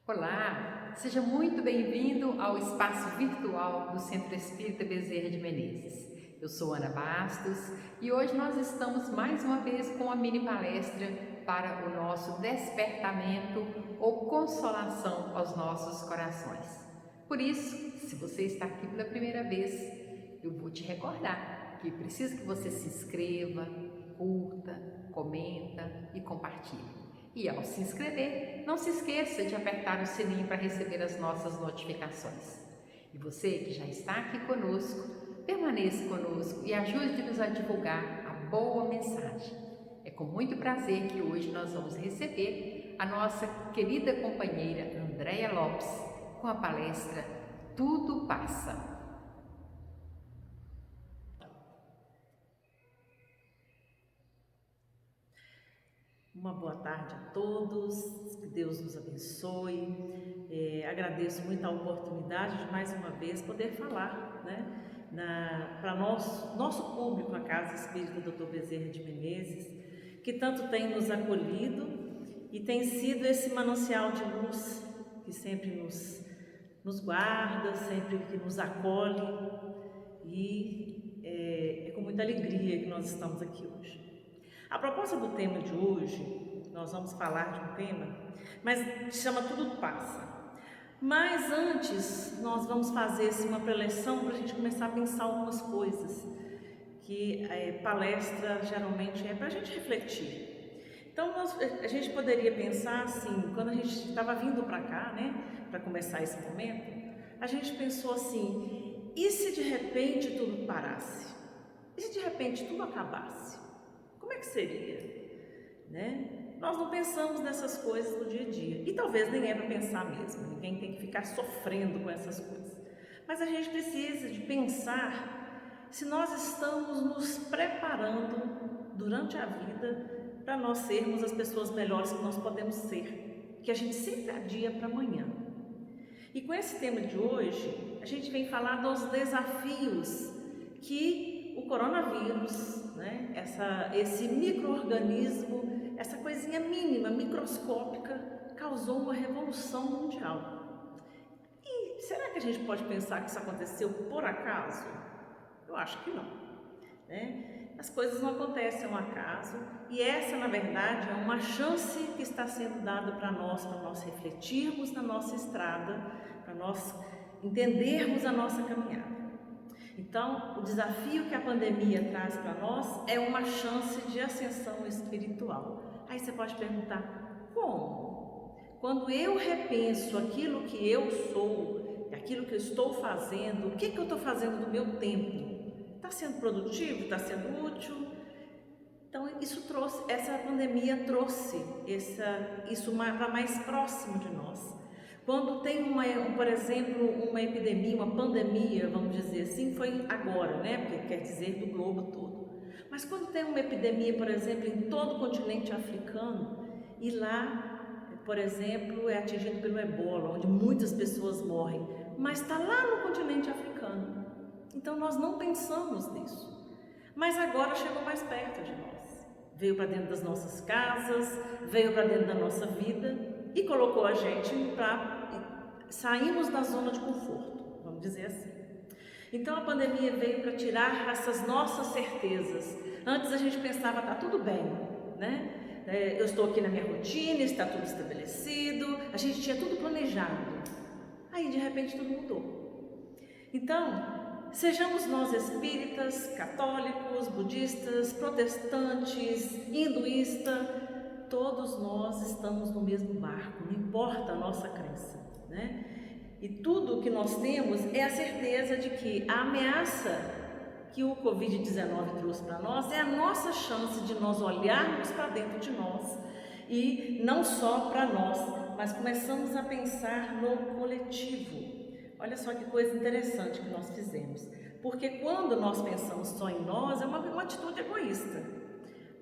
Olá, seja muito bem-vindo ao espaço virtual do Centro Espírita Bezerra de Menezes. Eu sou Ana Bastos e hoje nós estamos mais uma vez com a mini palestra para o nosso despertamento ou consolação aos nossos corações. Por isso, se você está aqui pela primeira vez, eu vou te recordar que preciso que você se inscreva, curta, comenta e compartilhe. E ao se inscrever, não se esqueça de apertar o sininho para receber as nossas notificações. E você que já está aqui conosco, permaneça conosco e ajude-nos a divulgar a boa mensagem. É com muito prazer que hoje nós vamos receber a nossa querida companheira Andréia Lopes com a palestra Tudo Passa. Uma boa tarde a todos, que Deus nos abençoe. Agradeço muito a oportunidade de mais uma vez poder falar, para nosso público, a Casa Espírita Dr. Bezerra de Menezes, que tanto tem nos acolhido e tem sido esse manancial de luz que sempre nos guarda, sempre que nos acolhe, e é com muita alegria que nós estamos aqui hoje. A proposta do tema de hoje, nós vamos falar de um tema, mas chama Tudo Passa. Mas antes, nós vamos fazer uma preleção para a gente começar a pensar algumas coisas, que palestra geralmente é para a gente refletir. Então, a gente poderia pensar assim, quando a gente estava vindo para cá, para começar esse momento, a gente pensou assim, e se de repente tudo parasse? E se de repente tudo acabasse? Como é que seria? Nós não pensamos nessas coisas no dia a dia, e talvez nem é para pensar mesmo, ninguém tem que ficar sofrendo com essas coisas, mas a gente precisa de pensar se nós estamos nos preparando durante a vida para nós sermos as pessoas melhores que nós podemos ser, que a gente sempre adia para amanhã. E com esse tema de hoje, a gente vem falar dos desafios que o coronavírus, esse micro-organismo, essa coisinha mínima, microscópica, causou uma revolução mundial. E será que a gente pode pensar que isso aconteceu por acaso? Eu acho que não. As coisas não acontecem ao acaso, e essa, na verdade, é uma chance que está sendo dada para nós refletirmos na nossa estrada, para nós entendermos a nossa caminhada. Então, o desafio que a pandemia traz para nós é uma chance de ascensão espiritual. Aí você pode perguntar, como? Quando eu repenso aquilo que eu sou, aquilo que eu estou fazendo, o que eu estou fazendo do meu tempo? Está sendo produtivo? Está sendo útil? Então, essa pandemia trouxe isso para mais próximo de nós. Quando tem por exemplo, uma epidemia, uma pandemia, vamos dizer assim, foi agora, porque quer dizer do globo todo. Mas quando tem uma epidemia, por exemplo, em todo o continente africano, e lá, por exemplo, é atingido pelo ebola, onde muitas pessoas morrem, mas está lá no continente africano. Então nós não pensamos nisso. Mas agora chegou mais perto de nós. Veio para dentro das nossas casas, veio para dentro da nossa vida, e colocou a gente saímos da zona de conforto, vamos dizer assim. Então a pandemia veio para tirar essas nossas certezas. Antes a gente pensava, tá tudo bem, eu estou aqui na minha rotina, está tudo estabelecido, a gente tinha tudo planejado. Aí de repente tudo mudou. Então, sejamos nós espíritas, católicos, budistas, protestantes, hinduístas, todos nós estamos no mesmo barco, não importa a nossa crença, E tudo o que nós temos é a certeza de que a ameaça que o Covid-19 trouxe para nós é a nossa chance de nós olharmos para dentro de nós, e não só para nós, mas começamos a pensar no coletivo. Olha só que coisa interessante que nós fizemos, porque quando nós pensamos só em nós, é uma atitude egoísta,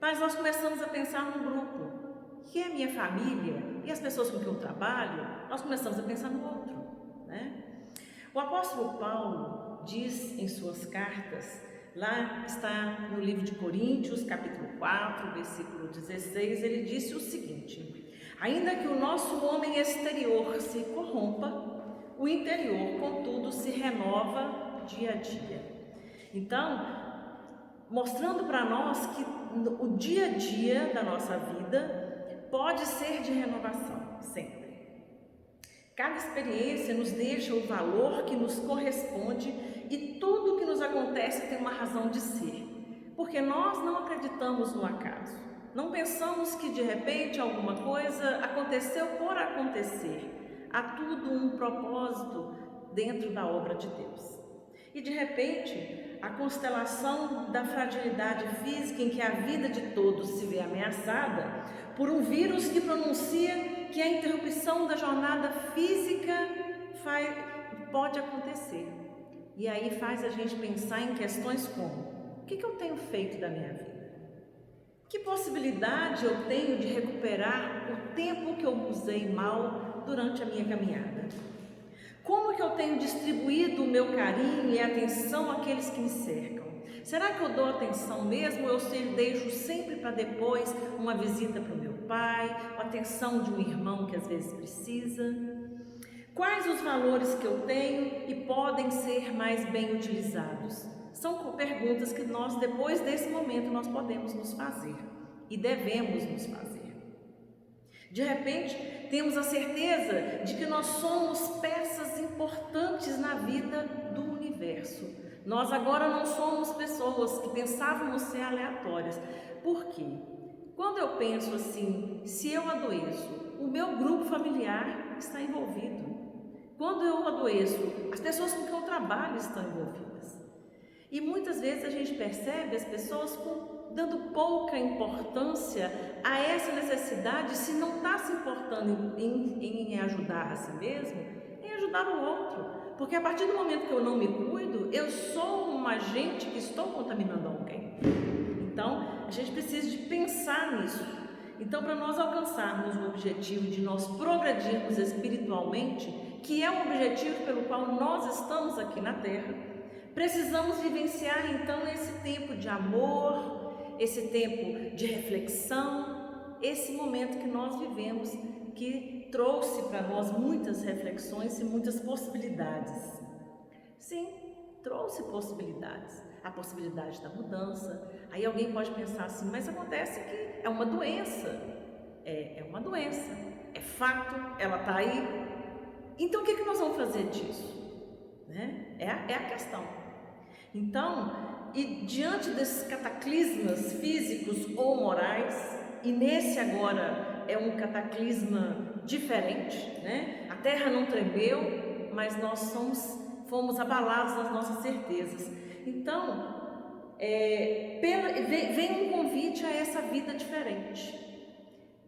mas nós começamos a pensar no grupo, que é a minha família, e as pessoas com quem eu trabalho, nós começamos a pensar no outro, O apóstolo Paulo diz em suas cartas, lá está no livro de Coríntios, capítulo 4, versículo 16, ele disse o seguinte: Ainda que o nosso homem exterior se corrompa, o interior, contudo, se renova dia a dia. Então, mostrando para nós que o dia a dia da nossa vida pode ser de renovação, sempre. Cada experiência nos deixa o valor que nos corresponde e tudo que nos acontece tem uma razão de ser, porque nós não acreditamos no acaso. Não pensamos que de repente alguma coisa aconteceu por acontecer. Há tudo um propósito dentro da obra de Deus. E de repente, a constelação da fragilidade física em que a vida de todos se vê ameaçada por um vírus que pronuncia que a interrupção da jornada física pode acontecer. E aí faz a gente pensar em questões como: o que eu tenho feito da minha vida? Que possibilidade eu tenho de recuperar o tempo que eu usei mal durante a minha caminhada? Como que eu tenho distribuído o meu carinho e atenção àqueles que me cercam? Será que eu dou atenção mesmo ou eu deixo sempre para depois uma visita para o meu pai, a atenção de um irmão que às vezes precisa? Quais os valores que eu tenho e podem ser mais bem utilizados? São perguntas que nós, depois desse momento, nós podemos nos fazer e devemos nos fazer. De repente, temos a certeza de que nós somos peças importantes na vida do universo. Nós agora não somos pessoas que pensávamos ser aleatórias. Por quê? Quando eu penso assim, se eu adoeço, o meu grupo familiar está envolvido. Quando eu adoeço, as pessoas com quem eu trabalho estão envolvidas. E muitas vezes a gente percebe as pessoas dando pouca importância a essa necessidade, se não está se importando em ajudar a si mesmo, em ajudar o outro. Porque a partir do momento que eu não me cuido, eu sou um agente que estou contaminando alguém. Então, a gente precisa de pensar nisso. Então, para nós alcançarmos o objetivo de nós progredirmos espiritualmente, que é o objetivo pelo qual nós estamos aqui na Terra, precisamos vivenciar então esse tempo de amor, esse tempo de reflexão, esse momento que nós vivemos, que trouxe para nós muitas reflexões e muitas possibilidades. Sim, trouxe possibilidades. A possibilidade da mudança. Aí alguém pode pensar assim, mas acontece que é uma doença. É uma doença. É fato, ela está aí. Então o que nós vamos fazer disso? Né? É a questão. Então, e diante desses cataclismas físicos ou morais, e nesse agora é um cataclisma diferente, né? A Terra não tremeu, mas nós fomos abalados nas nossas certezas. Então, vem um convite a essa vida diferente,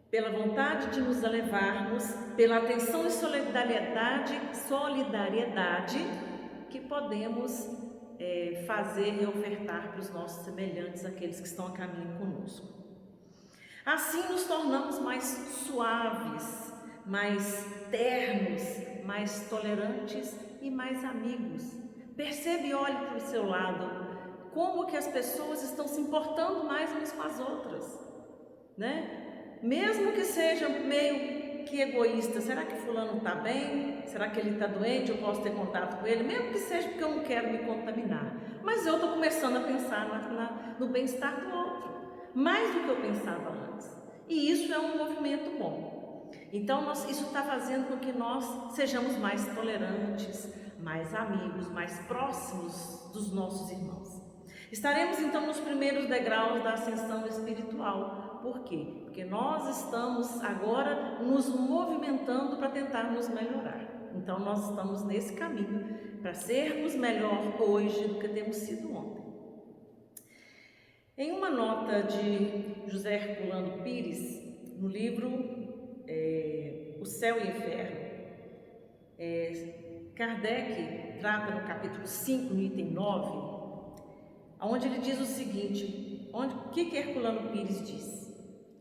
pela vontade de nos elevarmos, pela atenção e solidariedade que podemos fazer e ofertar para os nossos semelhantes, aqueles que estão a caminho conosco. Assim nos tornamos mais suaves, mais ternos, mais tolerantes e mais amigos. Percebe e olhe para o seu lado como que as pessoas estão se importando mais umas com as outras, né? Mesmo que seja meio que egoísta, será que fulano está bem? Será que ele está doente? Eu posso ter contato com ele? Mesmo que seja porque eu não quero me contaminar. Mas eu estou começando a pensar no bem-estar do outro, mais do que eu pensava antes. E isso é um movimento bom. Então, isso está fazendo com que nós sejamos mais tolerantes, mais amigos, mais próximos dos nossos irmãos. Estaremos então nos primeiros degraus da ascensão espiritual. Por quê? Porque nós estamos agora nos movimentando para tentar nos melhorar. Então nós estamos nesse caminho para sermos melhor hoje do que temos sido ontem. Em uma nota de José Herculano Pires, no livro O Céu e o Inferno, Kardec trata no capítulo 5, no item 9, onde ele diz o seguinte, o que Herculano Pires diz?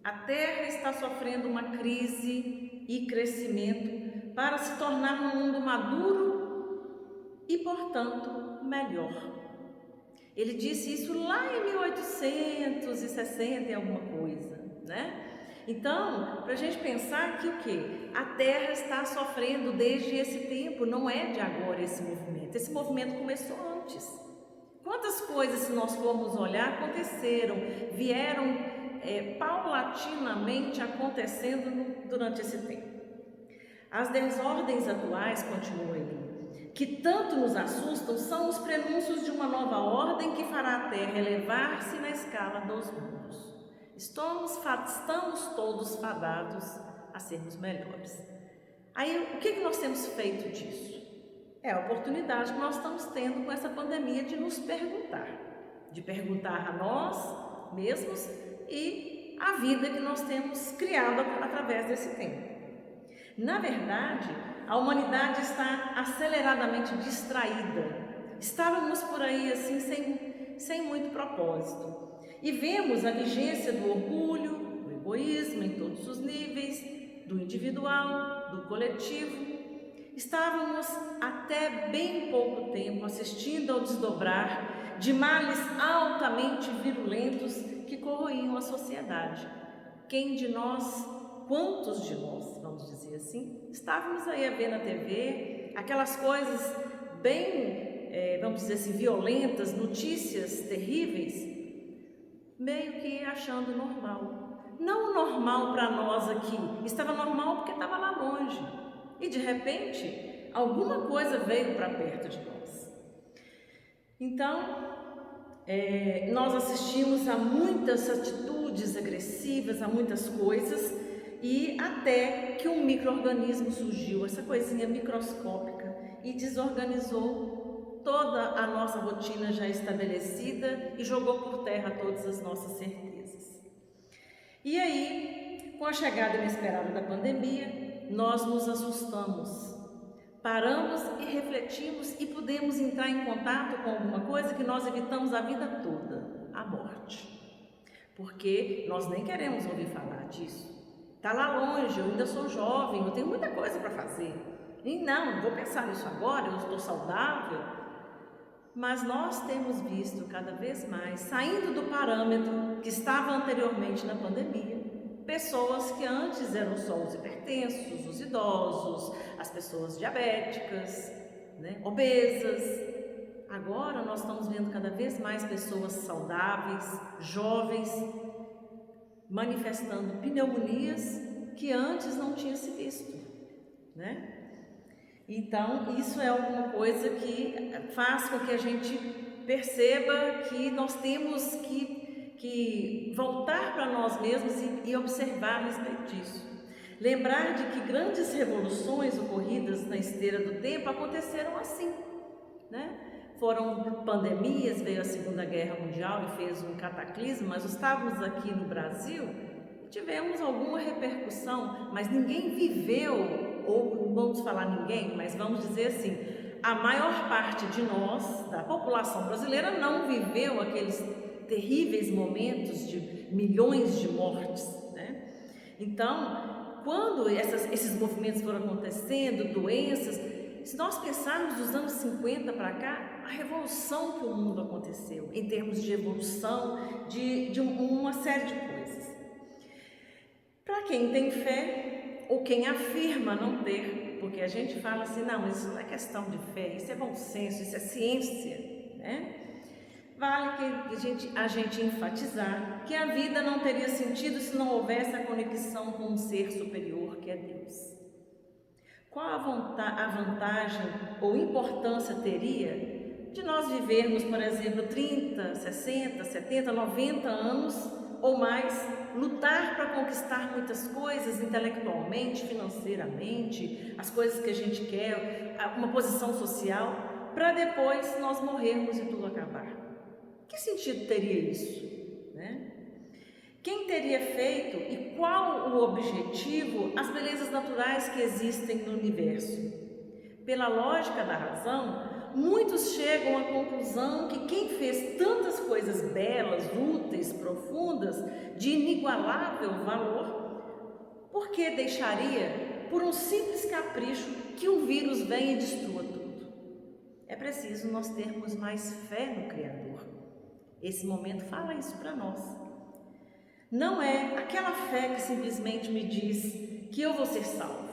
A Terra está sofrendo uma crise e crescimento para se tornar um mundo maduro e, portanto, melhor. Ele disse isso lá em 1860 e alguma coisa, né? Então, para a gente pensar que o quê? A Terra está sofrendo desde esse tempo, não é de agora esse movimento. Esse movimento começou antes. Quantas coisas, se nós formos olhar, aconteceram, vieram paulatinamente acontecendo durante esse tempo. As desordens atuais, continua ele, que tanto nos assustam, são os prenúncios de uma nova ordem que fará a Terra elevar-se na escala dos mundos. Estamos todos fadados a sermos melhores. Aí, o que nós temos feito disso? É a oportunidade que nós estamos tendo com essa pandemia de nos perguntar, a nós mesmos e a vida que nós temos criado através desse tempo. Na verdade, a humanidade está aceleradamente distraída. Estávamos por aí assim, sem muito propósito. E vemos a vigência do orgulho, do egoísmo em todos os níveis, do individual, do coletivo. Estávamos até bem pouco tempo assistindo ao desdobrar de males altamente virulentos que corroíam a sociedade. Quantos de nós, vamos dizer assim, estávamos aí a ver na TV aquelas coisas bem, vamos dizer assim, violentas, notícias terríveis, meio que achando normal. Não normal para nós aqui, estava normal porque estava lá longe. E de repente, alguma coisa veio para perto de nós. Então, nós assistimos a muitas atitudes agressivas, a muitas coisas, e até que um micro-organismo surgiu, essa coisinha microscópica, e desorganizou toda a nossa rotina já estabelecida e jogou por terra todas as nossas certezas. E aí, com a chegada inesperada da pandemia, nós nos assustamos, paramos e refletimos e pudemos entrar em contato com alguma coisa que nós evitamos a vida toda, a morte. Porque nós nem queremos ouvir falar disso. Está lá longe, eu ainda sou jovem, eu tenho muita coisa para fazer. E não vou pensar nisso agora, eu estou saudável. Mas nós temos visto cada vez mais, saindo do parâmetro que estava anteriormente na pandemia, pessoas que antes eram só os hipertensos, os idosos, as pessoas diabéticas, obesas. Agora nós estamos vendo cada vez mais pessoas saudáveis, jovens, manifestando pneumonias que antes não tinha se visto, Então, isso é alguma coisa que faz com que a gente perceba que nós temos que voltar para nós mesmos e observar a respeito disso. Lembrar de que grandes revoluções ocorridas na esteira do tempo aconteceram assim, Foram pandemias, veio a Segunda Guerra Mundial e fez um cataclismo, mas estávamos aqui no Brasil e tivemos alguma repercussão, mas ninguém viveu, ou não vamos falar ninguém, mas vamos dizer assim, a maior parte de nós, da população brasileira, não viveu aqueles terríveis momentos de milhões de mortes, Então, quando esses movimentos foram acontecendo, doenças, se nós pensarmos dos anos 50 para cá, a revolução que o mundo aconteceu, em termos de evolução, de uma série de coisas. Para quem tem fé, ou quem afirma não ter, porque a gente fala assim, não, isso não é questão de fé, isso é bom senso, isso é ciência, Vale que a gente enfatizar que a vida não teria sentido se não houvesse a conexão com um ser superior que é Deus. Qual a vantagem ou importância teria de nós vivermos, por exemplo, 30, 60, 70, 90 anos ou mais, lutar para conquistar muitas coisas intelectualmente, financeiramente, as coisas que a gente quer, uma posição social, para depois nós morrermos e tudo acabar? Que sentido teria isso? Quem teria feito e qual o objetivo, as belezas naturais que existem no universo? Pela lógica da razão, muitos chegam à conclusão que quem fez tantas coisas belas, úteis, profundas, de inigualável valor, por que deixaria, por um simples capricho, que um vírus venha e destrua tudo? É preciso nós termos mais fé no Criador. Esse momento fala isso para nós. não é aquela fé que simplesmente me diz que eu vou ser salvo,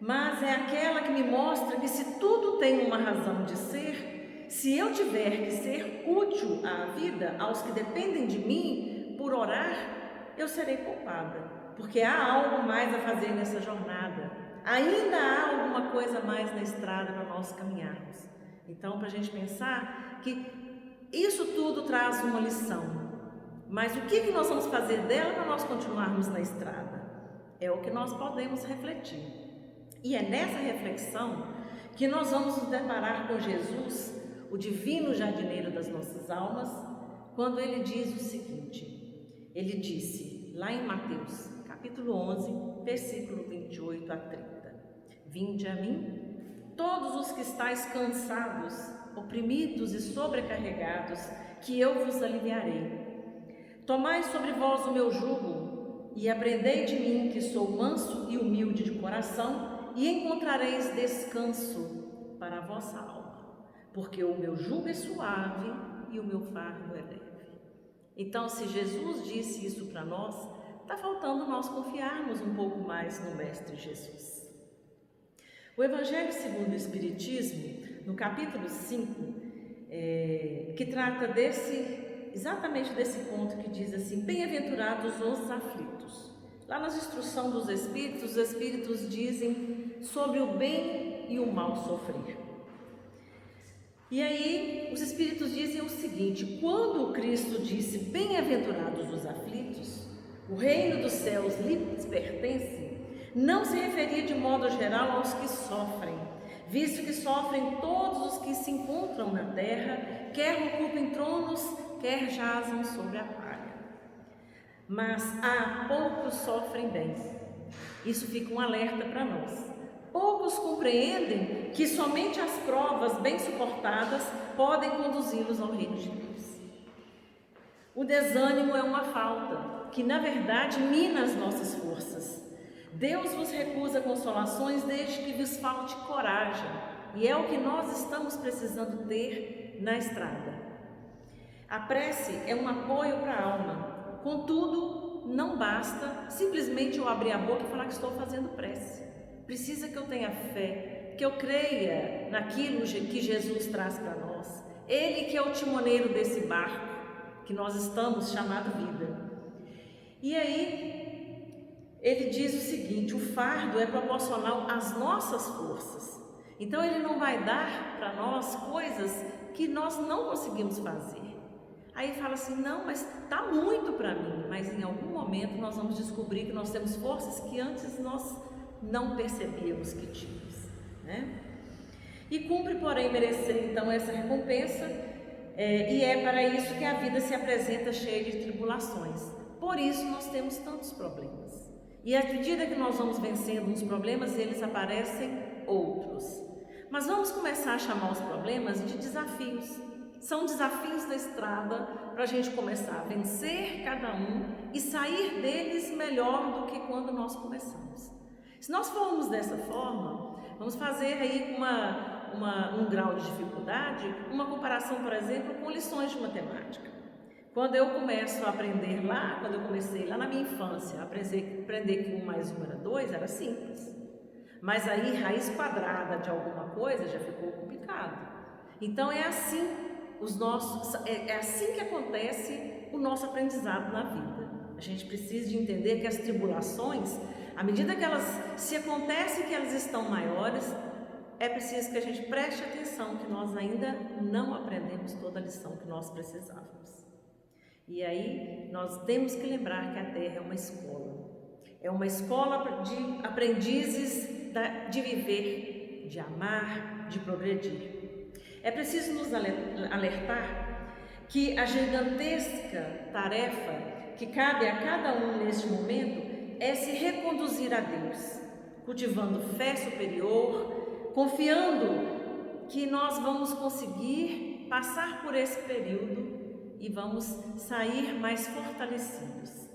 mas é aquela que me mostra que se tudo tem uma razão de ser, se eu tiver que ser útil à vida, aos que dependem de mim, por orar, eu serei poupada, porque há algo mais a fazer nessa jornada, ainda há alguma coisa mais na estrada para nós caminharmos. Então, para a gente pensar que isso tudo traz uma lição. Mas o que nós vamos fazer dela para nós continuarmos na estrada? É o que nós podemos refletir. E é nessa reflexão que nós vamos nos deparar com Jesus, o divino jardineiro das nossas almas, quando ele diz o seguinte. Ele disse, lá em Mateus, capítulo 11, versículo 28 a 30. Vinde a mim, todos os que estáis cansados, oprimidos e sobrecarregados, que eu vos aliviarei. Tomai sobre vós o meu jugo e aprendei de mim, que sou manso e humilde de coração, e encontrareis descanso para a vossa alma, porque o meu jugo é suave e o meu fardo é leve. Então, se Jesus disse isso para nós, está faltando nós confiarmos um pouco mais no Mestre Jesus. O Evangelho segundo o Espiritismo, no capítulo 5, que trata exatamente desse ponto que diz assim, bem-aventurados os aflitos. Lá nas instruções dos Espíritos, os Espíritos dizem sobre o bem e o mal sofrer. E aí, os Espíritos dizem o seguinte, quando Cristo disse, bem-aventurados os aflitos, o reino dos céus lhes pertence, não se referia de modo geral aos que sofrem, visto que sofrem todos os que se encontram na terra, quer ocupem tronos, quer jazam sobre a palha. Mas há poucos sofrem bem. Isso fica um alerta para nós. Poucos compreendem que somente as provas bem suportadas podem conduzi-los ao reino de Deus. O desânimo é uma falta, que na verdade mina as nossas forças. Deus vos recusa consolações desde que vos falte coragem, e é o que nós estamos precisando ter na estrada. A prece é um apoio para a alma, contudo, não basta simplesmente eu abrir a boca e falar que estou fazendo prece. Precisa que eu tenha fé, que eu creia naquilo que Jesus traz para nós. Ele que é o timoneiro desse barco que nós estamos chamado vida. E aí, ele diz o seguinte, o fardo é proporcional às nossas forças. Então, ele não vai dar para nós coisas que nós não conseguimos fazer. Aí fala assim, não, mas está muito para mim. Mas em algum momento nós vamos descobrir que nós temos forças que antes nós não percebíamos que tínhamos, né? E cumpre, porém, merecer então essa recompensa, e é para isso que a vida se apresenta cheia de tribulações. Por isso nós temos tantos problemas. E à medida que nós vamos vencendo uns problemas, eles aparecem outros. Mas vamos começar a chamar os problemas de desafios. São desafios da estrada para a gente começar a vencer cada um e sair deles melhor do que quando nós começamos. Se nós formos dessa forma, vamos fazer aí um grau de dificuldade, uma comparação, por exemplo, com lições de matemática. Quando eu começo a aprender lá, quando eu comecei lá na minha infância, aprender que 1 mais 1 era 2, era simples. Mas aí, raiz quadrada de alguma coisa já ficou complicado. Então é assim, é assim que acontece o nosso aprendizado na vida. A gente precisa de entender que as tribulações, à medida que se acontece que elas estão maiores, é preciso que a gente preste atenção que nós ainda não aprendemos toda a lição que nós precisávamos. E aí nós temos que lembrar que a Terra é uma escola. É uma escola de aprendizes de viver, de amar, de progredir. É preciso nos alertar que a gigantesca tarefa que cabe a cada um neste momento é se reconduzir a Deus, cultivando fé superior, confiando que nós vamos conseguir passar por esse período e vamos sair mais fortalecidos.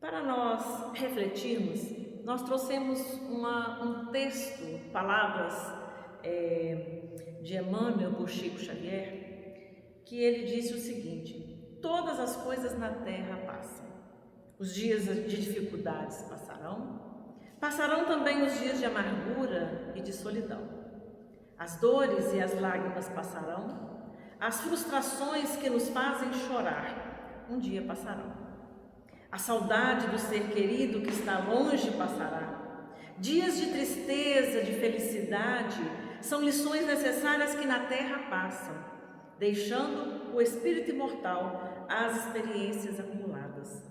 Para nós refletirmos, nós trouxemos um texto, palavras de Emmanuel por Chico Xavier, que ele disse o seguinte: todas as coisas na terra passam. Os dias de dificuldades passarão também os dias de amargura e de solidão. As dores e as lágrimas passarão, as frustrações que nos fazem chorar um dia passarão. A saudade do ser querido que está longe passará. Dias de tristeza, de felicidade, são lições necessárias que na terra passam, deixando o espírito imortal às experiências acumuladas.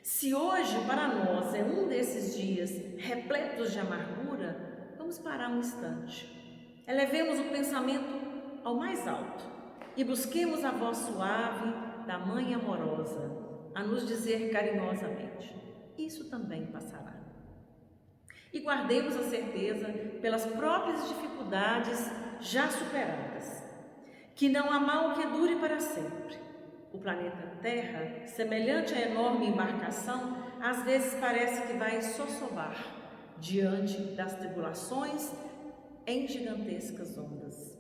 Se hoje para nós é um desses dias repletos de amargura, vamos parar um instante. Elevemos o pensamento ao mais alto e busquemos a voz suave da Mãe amorosa a nos dizer carinhosamente: isso também passará. E guardemos a certeza, pelas próprias dificuldades já superadas, que não há mal que dure para sempre. O planeta Terra, semelhante à enorme embarcação, às vezes parece que vai sossobar diante das tribulações em gigantescas ondas.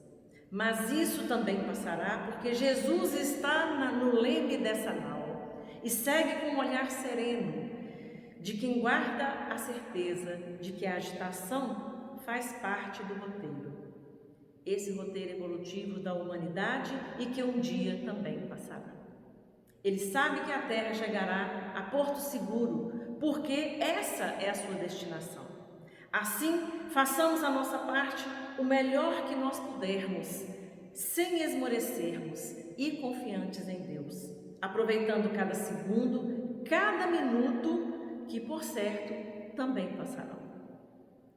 Mas isso também passará, porque Jesus está no leme dessa nau e segue com um olhar sereno de quem guarda a certeza de que a agitação faz parte do roteiro. Esse roteiro evolutivo da humanidade e que um dia também passará. Ele sabe que a Terra chegará a porto seguro, porque essa é a sua destinação. Assim, façamos a nossa parte o melhor que nós pudermos, sem esmorecermos e confiantes em Deus, aproveitando cada segundo, cada minuto, que por certo também passarão.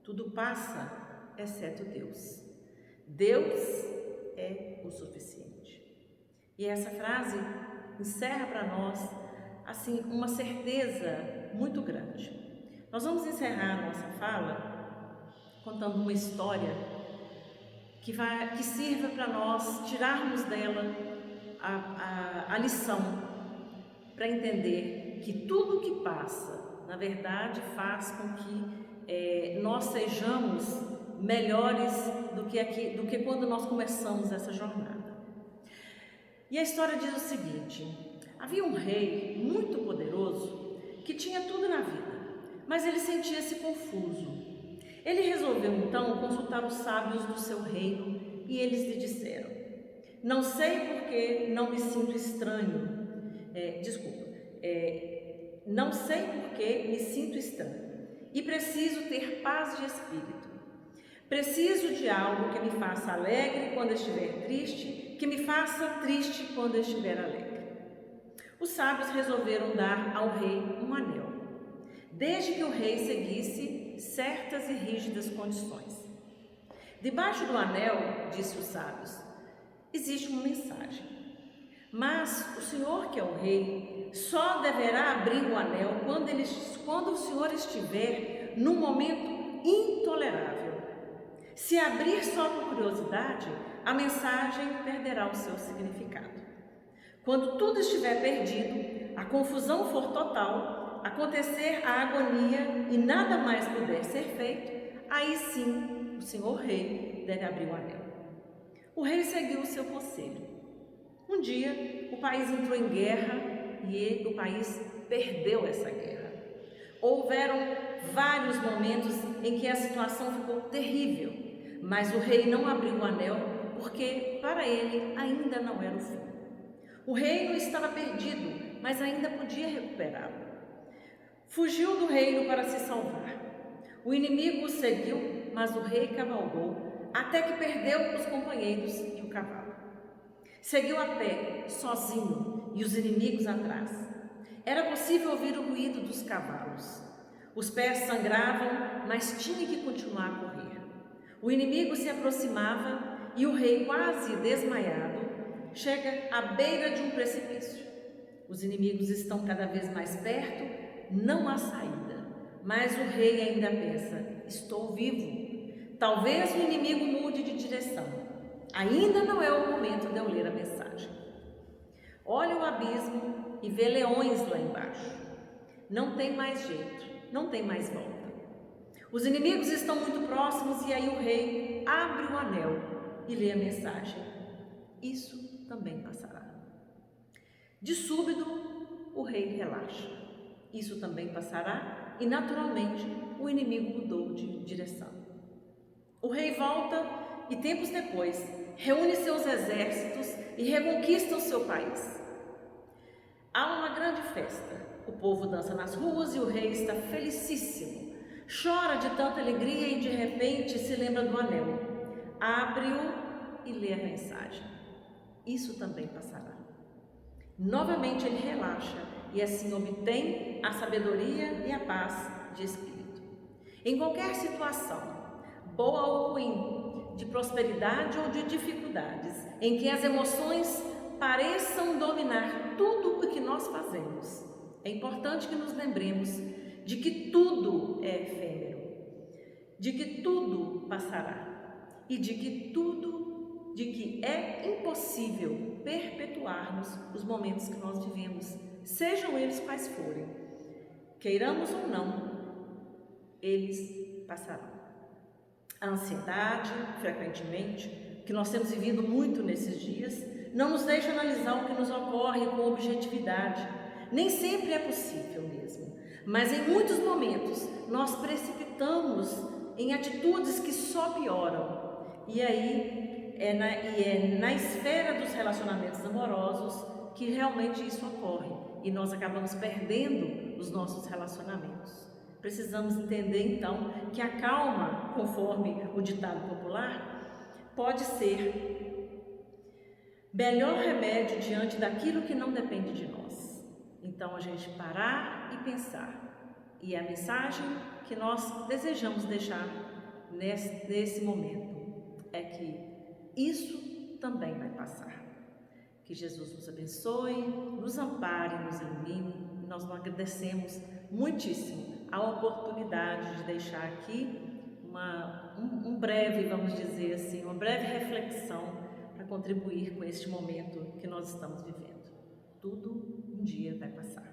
Tudo passa, exceto Deus. Deus é o suficiente. E essa frase encerra para nós, assim, uma certeza muito grande. Nós vamos encerrar a nossa fala contando uma história que sirva para nós tirarmos dela a lição, para entender que tudo que passa, na verdade, faz com que nós sejamos melhores do que quando nós começamos essa jornada. E a história diz o seguinte: havia um rei muito poderoso que tinha tudo na vida, mas ele sentia-se confuso. Ele resolveu então consultar os sábios do seu reino e eles lhe disseram: não sei por que não me sinto estranho. Não sei por que me sinto estranho e preciso ter paz de espírito. Preciso de algo que me faça alegre quando estiver triste, que me faça triste quando estiver alegre. Os sábios resolveram dar ao rei um anel, desde que o rei seguisse certas e rígidas condições. Debaixo do anel, disse os sábios, existe uma mensagem. Mas o senhor, que é o rei, só deverá abrir o anel quando o senhor estiver num momento intolerável. Se abrir só por curiosidade, a mensagem perderá o seu significado. Quando tudo estiver perdido, a confusão for total, acontecer a agonia e nada mais puder ser feito, aí sim o senhor rei deve abrir o anel. O rei seguiu o seu conselho. Um dia, o país entrou em guerra e o país perdeu essa guerra. Houveram vários momentos em que a situação ficou terrível, mas o rei não abriu o anel porque para ele ainda não era o fim. O reino estava perdido, mas ainda podia recuperá-lo. Fugiu do reino para se salvar. O inimigo o seguiu, mas o rei cavalgou até que perdeu os companheiros e o cavalo. Seguiu a pé, sozinho, e os inimigos atrás. Era possível ouvir o ruído dos cavalos. Os pés sangravam, mas tinha que continuar a correr. O inimigo se aproximava e o rei, quase desmaiado, chega à beira de um precipício. Os inimigos estão cada vez mais perto, não há saída. Mas o rei ainda pensa: estou vivo. Talvez o inimigo mude de direção. Ainda não é o momento de eu ler a mensagem. Olha o abismo e vê leões lá embaixo. Não tem mais jeito, não tem mais volta. Os inimigos estão muito próximos e aí o rei abre o anel e lê a mensagem. Isso também passará. De súbito, o rei relaxa. Isso também passará e, naturalmente, o inimigo mudou de direção. O rei volta e, tempos depois, reúne seus exércitos e reconquista o seu país. Há uma grande festa. O povo dança nas ruas e o rei está felicíssimo. Chora de tanta alegria e, de repente, se lembra do anel. Abre-o e lê a mensagem. Isso também passará. Novamente ele relaxa e assim obtém a sabedoria e a paz de espírito. Em qualquer situação, boa ou ruim, de prosperidade ou de dificuldades, em que as emoções pareçam dominar tudo o que nós fazemos, é importante que nos lembremos de que tudo é efêmero, de que tudo passará e de que é impossível perpetuarmos os momentos que nós vivemos, sejam eles quais forem. Queiramos ou não, eles passarão. A ansiedade, frequentemente, que nós temos vivido muito nesses dias, não nos deixa analisar o que nos ocorre com objetividade. Nem sempre é possível mesmo, mas em muitos momentos nós precipitamos em atitudes que só pioram. E aí é na esfera dos relacionamentos amorosos que realmente isso ocorre e nós acabamos perdendo os nossos relacionamentos. Precisamos entender então que a calma, conforme o ditado popular, pode ser melhor remédio diante daquilo que não depende de nós. Então a gente parar e pensar. E a mensagem que nós desejamos deixar nesse momento é que isso também vai passar. Que Jesus nos abençoe, nos ampare, nos ilumine. Nós não agradecemos muitíssimo a oportunidade de deixar aqui um breve, vamos dizer assim, uma breve reflexão para contribuir com este momento que nós estamos vivendo. Tudo um dia vai passar.